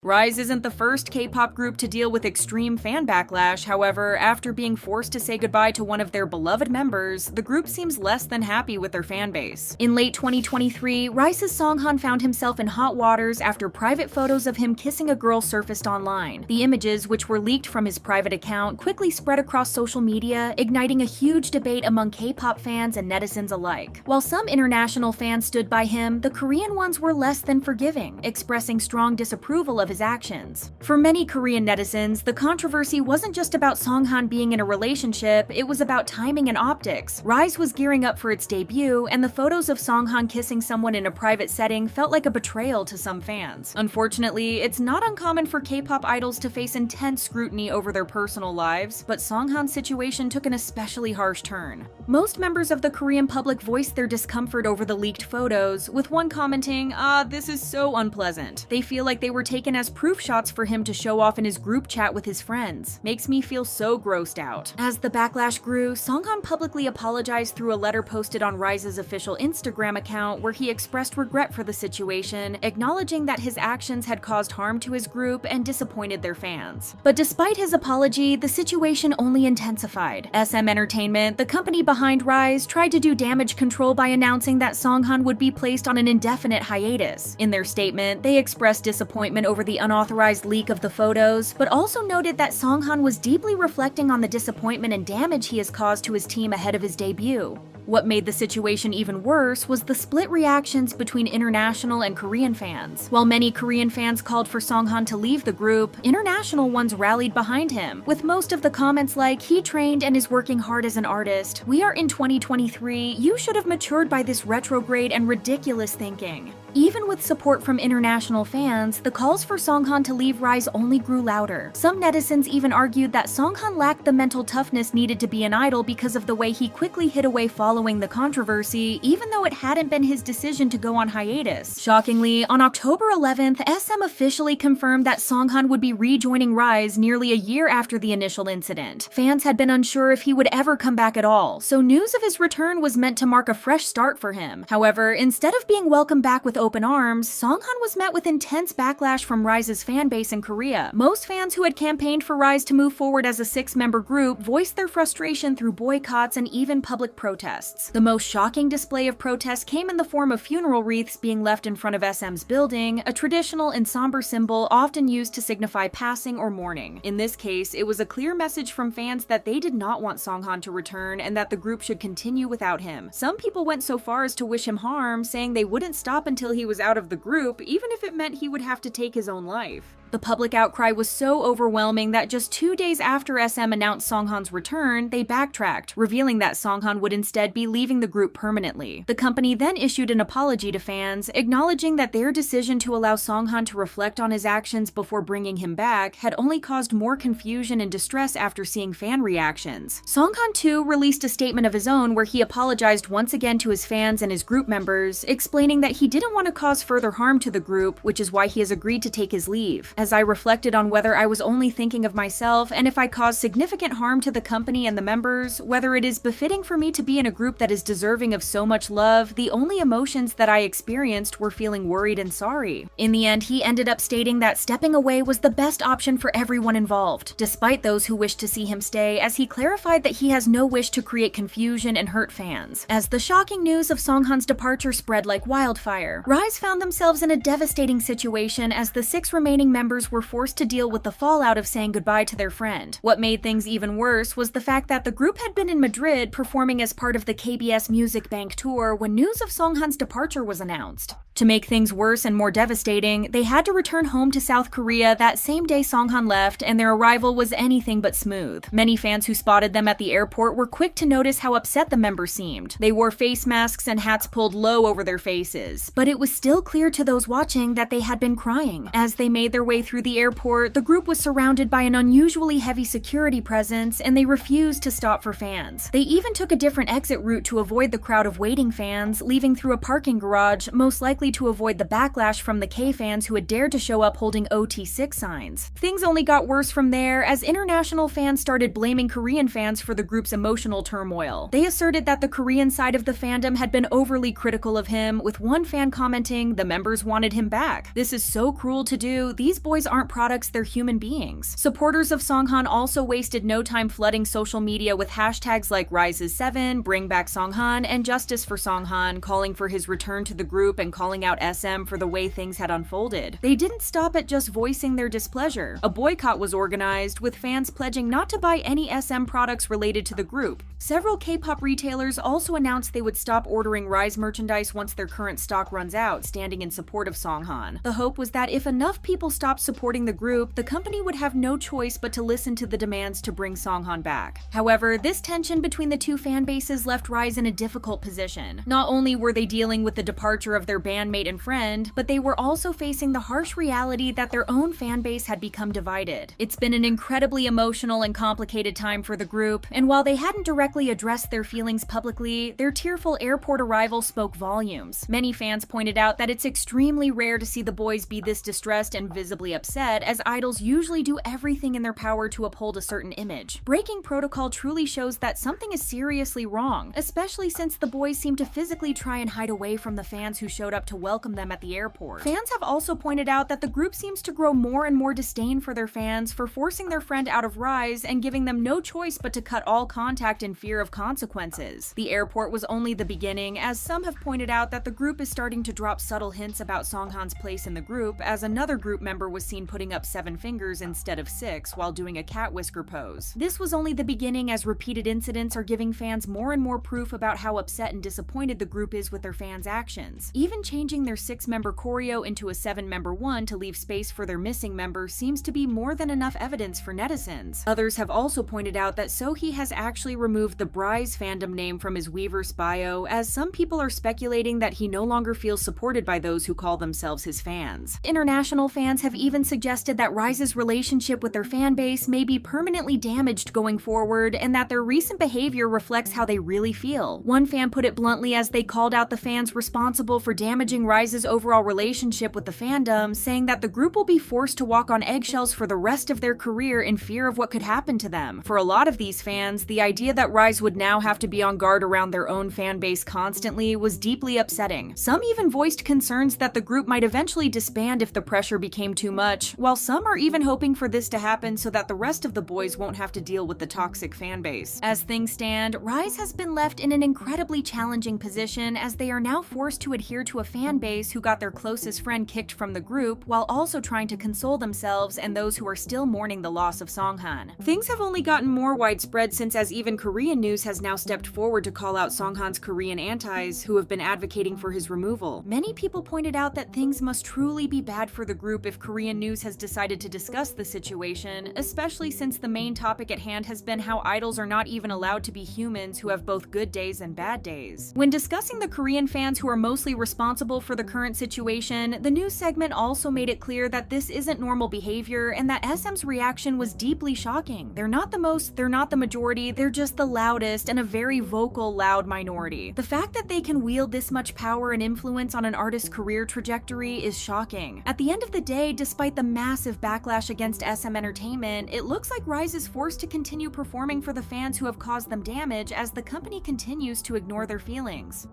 RIIZE isn't the first K-pop group to deal with extreme fan backlash. However, after being forced to say goodbye to one of their beloved members, the group seems less than happy with their fanbase. In late 2023, RIIZE's Seunghan found himself in hot waters after private photos of him kissing a girl surfaced online. The images, which were leaked from his private account, quickly spread across social media, igniting a huge debate among K-pop fans and netizens alike. While some international fans stood by him, the Korean ones were less than forgiving, expressing strong disapproval of his actions. For many Korean netizens, the controversy wasn't just about Seunghan being in a relationship, it was about timing and optics. RIIZE was gearing up for its debut, and the photos of Seunghan kissing someone in a private setting felt like a betrayal to some fans. Unfortunately, it's not uncommon for K-pop idols to face intense scrutiny over their personal lives, but Seunghan's situation took an especially harsh turn. Most members of the Korean public voiced their discomfort over the leaked photos, with one commenting, this is so unpleasant. They feel like they were taken as proof shots for him to show off in his group chat with his friends. Makes me feel so grossed out. As the backlash grew, Seunghan publicly apologized through a letter posted on RIIZE's official Instagram account where he expressed regret for the situation, acknowledging that his actions had caused harm to his group and disappointed their fans. But despite his apology, the situation only intensified. SM Entertainment, the company behind RIIZE, tried to do damage control by announcing that Seunghan would be placed on an indefinite hiatus. In their statement, they expressed disappointment over the unauthorized leak of the photos, but also noted that Seunghan was deeply reflecting on the disappointment and damage he has caused to his team ahead of his debut. What made the situation even worse was the split reactions between international and Korean fans. While many Korean fans called for Seunghan to leave the group, international ones rallied behind him, with most of the comments like, "He trained and is working hard as an artist. We are in 2023, you should have matured by this retrograde and ridiculous thinking." Even with support from international fans, the calls for Seunghan to leave RIIZE only grew louder. Some netizens even argued that Seunghan lacked the mental toughness needed to be an idol because of the way he quickly hid away following the controversy, even though it hadn't been his decision to go on hiatus. Shockingly, on October 11th, SM officially confirmed that Seunghan would be rejoining RIIZE nearly a year after the initial incident. Fans had been unsure if he would ever come back at all, so news of his return was meant to mark a fresh start for him. However, instead of being welcomed back with open arms, Seunghan was met with intense backlash from RIIZE's fanbase in Korea. Most fans who had campaigned for RIIZE to move forward as a 6-member group voiced their frustration through boycotts and even public protests. The most shocking display of protest came in the form of funeral wreaths being left in front of SM's building, a traditional and somber symbol often used to signify passing or mourning. In this case, it was a clear message from fans that they did not want Seunghan to return and that the group should continue without him. Some people went so far as to wish him harm, saying they wouldn't stop until he was out of the group, even if it meant he would have to take his own life. The public outcry was so overwhelming that just 2 days after SM announced Seunghan's return, they backtracked, revealing that Seunghan would instead be leaving the group permanently. The company then issued an apology to fans, acknowledging that their decision to allow Seunghan to reflect on his actions before bringing him back had only caused more confusion and distress after seeing fan reactions. Seunghan too released a statement of his own where he apologized once again to his fans and his group members, explaining that he didn't want to cause further harm to the group, which is why he has agreed to take his leave. As I reflected on whether I was only thinking of myself and if I caused significant harm to the company and the members, whether it is befitting for me to be in a group that is deserving of so much love, the only emotions that I experienced were feeling worried and sorry. In the end, he ended up stating that stepping away was the best option for everyone involved, despite those who wished to see him stay, as he clarified that he has no wish to create confusion and hurt fans. As the shocking news of Seunghan's departure spread like wildfire, RIIZE found themselves in a devastating situation as the 6 remaining members were forced to deal with the fallout of saying goodbye to their friend. What made things even worse was the fact that the group had been in Madrid performing as part of the KBS Music Bank tour when news of Seunghan's departure was announced. To make things worse and more devastating, they had to return home to South Korea that same day Seunghan left, and their arrival was anything but smooth. Many fans who spotted them at the airport were quick to notice how upset the members seemed. They wore face masks and hats pulled low over their faces, but it was still clear to those watching that they had been crying. As they made their way through the airport, the group was surrounded by an unusually heavy security presence, and they refused to stop for fans. They even took a different exit route to avoid the crowd of waiting fans, leaving through a parking garage, most likely likely to avoid the backlash from the K fans who had dared to show up holding OT6 signs. Things only got worse from there as international fans started blaming Korean fans for the group's emotional turmoil. They asserted that the Korean side of the fandom had been overly critical of him, with one fan commenting, "The members wanted him back. This is so cruel to do. These boys aren't products, they're human beings." Supporters of Seunghan also wasted no time flooding social media with hashtags like RIIZE7, Bring Back Seunghan, and Justice for Seunghan, calling for his return to the group and calling out SM for the way things had unfolded. They didn't stop at just voicing their displeasure. A boycott was organized, with fans pledging not to buy any SM products related to the group. Several K-pop retailers also announced they would stop ordering RIIZE merchandise once their current stock runs out, standing in support of Seunghan. The hope was that if enough people stopped supporting the group, the company would have no choice but to listen to the demands to bring Seunghan back. However, this tension between the two fan bases left RIIZE in a difficult position. Not only were they dealing with the departure of their bandmate and friend, but they were also facing the harsh reality that their own fan base had become divided. It's been an incredibly emotional and complicated time for the group, and while they hadn't directly addressed their feelings publicly, their tearful airport arrival spoke volumes. Many fans pointed out that it's extremely rare to see the boys be this distressed and visibly upset, as idols usually do everything in their power to uphold a certain image. Breaking protocol truly shows that something is seriously wrong, especially since the boys seem to physically try and hide away from the fans who showed up to welcome them at the airport. Fans have also pointed out that the group seems to grow more and more disdain for their fans for forcing their friend out of RIIZE and giving them no choice but to cut all contact in fear of consequences. The airport was only the beginning, as some have pointed out that the group is starting to drop subtle hints about Seunghan's place in the group, as another group member was seen putting up 7 fingers instead of 6 while doing a cat whisker pose. This was only the beginning, as repeated incidents are giving fans more and more proof about how upset and disappointed the group is with their fans' actions. Even changing their 6-member choreo into a 7-member one to leave space for their missing member seems to be more than enough evidence for netizens. Others have also pointed out that Seunghan has actually removed the RIIZE fandom name from his Weverse bio, as some people are speculating that he no longer feels supported by those who call themselves his fans. International fans have even suggested that RIIZE's relationship with their fan base may be permanently damaged going forward, and that their recent behavior reflects how they really feel. One fan put it bluntly as they called out the fans responsible for damaging RIIZE's overall relationship with the fandom, saying that the group will be forced to walk on eggshells for the rest of their career in fear of what could happen to them. For a lot of these fans, the idea that RIIZE would now have to be on guard around their own fan base constantly was deeply upsetting. Some even voiced concerns that the group might eventually disband if the pressure became too much, while some are even hoping for this to happen so that the rest of the boys won't have to deal with the toxic fan base. As things stand, RIIZE has been left in an incredibly challenging position, as they are now forced to adhere to a fan base who got their closest friend kicked from the group, while also trying to console themselves and those who are still mourning the loss of Seunghan. Things have only gotten more widespread since, as even Korean news has now stepped forward to call out Seunghan's Korean antis who have been advocating for his removal. Many people pointed out that things must truly be bad for the group if Korean news has decided to discuss the situation, especially since the main topic at hand has been how idols are not even allowed to be humans who have both good days and bad days. When discussing the Korean fans who are mostly responsible for the current situation, the news segment also made it clear that this isn't normal behavior and that SM's reaction was deeply shocking. They're not the most, they're not the majority, they're just the loudest and a very vocal, loud minority. The fact that they can wield this much power and influence on an artist's career trajectory is shocking. At the end of the day, despite the massive backlash against SM Entertainment, it looks like RIIZE is forced to continue performing for the fans who have caused them damage as the company continues to ignore their feelings.